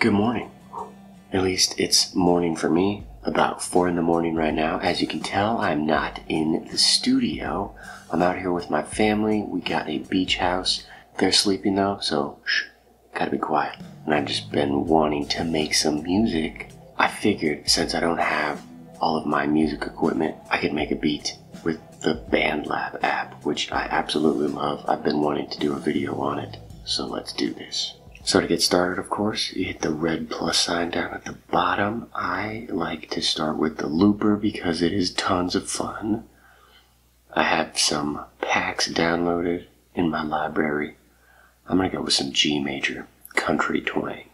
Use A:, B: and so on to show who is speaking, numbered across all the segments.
A: Good morning. At least it's morning for me. About 4 in the morning right now. As you can tell, I'm not in the studio. I'm out here with my family. We got a beach house. They're sleeping though, so shh, gotta be quiet. And I've just been wanting to make some music. I figured since I don't have all of my music equipment, I could make a beat with the BandLab app, which I absolutely love. I've been wanting to do a video on it, so let's do this. So to get started, of course, you hit the red plus sign down at the bottom. I like to start with the looper because it is tons of fun. I have some packs downloaded in my library. I'm going to go with some G major country twang.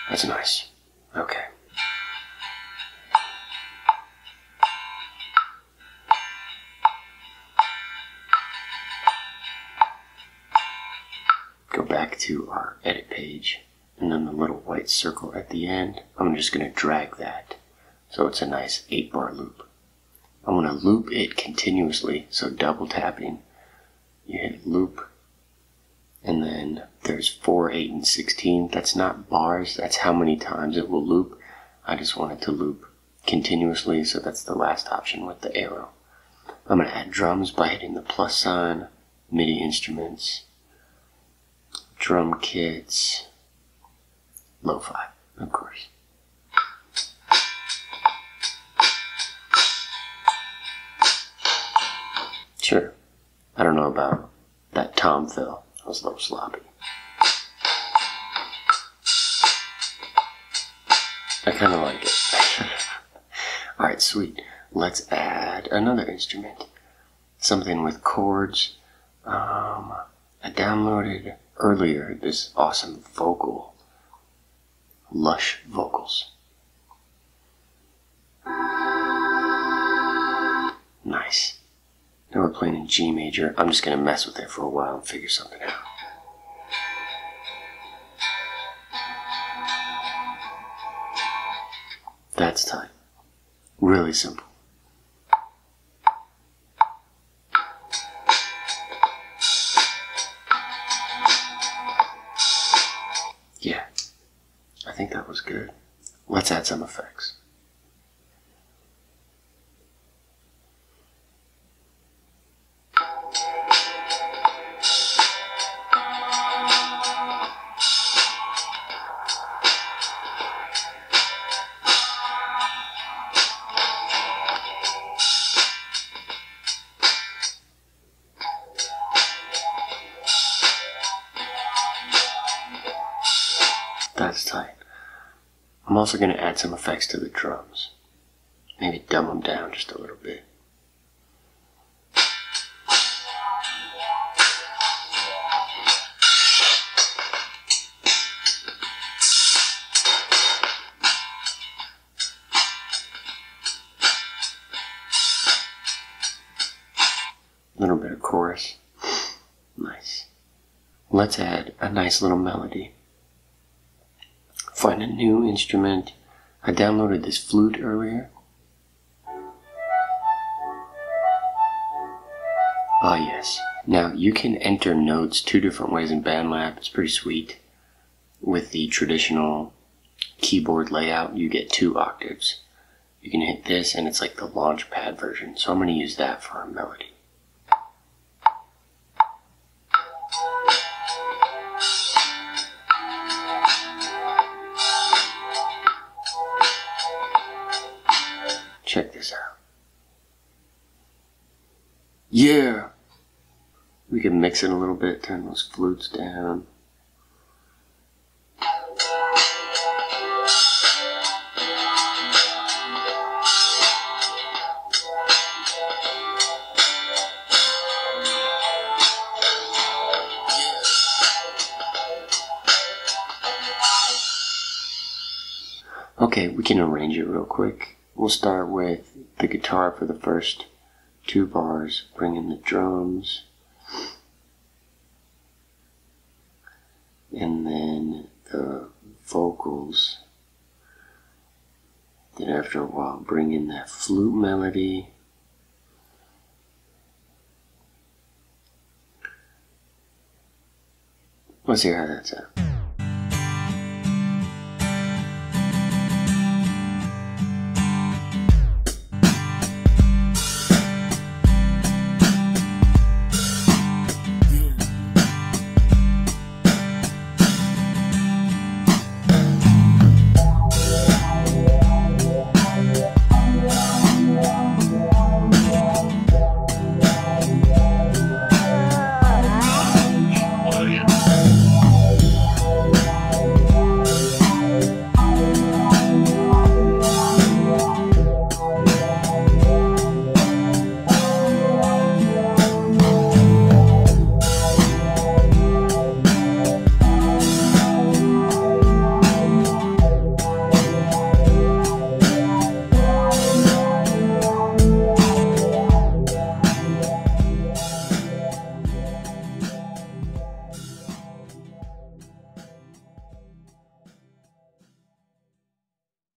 A: That's nice. Okay. Go back to our edit page, and then the little white circle at the end, I'm just going to drag that so it's a nice 8-bar loop. I want to loop it continuously, so double tapping, you hit loop, and then there's 4, 8, and 16. That's not bars, that's how many times it will loop. I just want it to loop continuously, so that's the last option with the arrow. I'm going to add drums by hitting the plus sign, MIDI instruments, drum kits, lo-fi, of course. Sure, I don't know about that tom fill, that was a little sloppy. I kind of like it. Alright, sweet. Let's add another instrument. Something with chords. I downloaded earlier this awesome vocal, lush vocals. Nice. Now we're playing in G major. I'm just going to mess with it for a while and figure something out. That's tight. Really simple. Yeah, I think that was good. Let's add some effects. That's tight. I'm also going to add some effects to the drums. Maybe dumb them down just a little bit. A little bit of chorus. Nice. Let's add a nice little melody. Find a new instrument. I downloaded this flute earlier. Ah yes. Now you can enter notes 2 different ways in BandLab. It's pretty sweet. With the traditional keyboard layout, you get 2 octaves. You can hit this and it's like the Launchpad version. So I'm going to use that for our melody. Check this out. Yeah! We can mix it a little bit, turn those flutes down. Okay, we can arrange it real quick. We'll start with the guitar for the first 2 bars, bring in the drums, and then the vocals. Then after a while, bring in that flute melody, Let's hear how that sounds.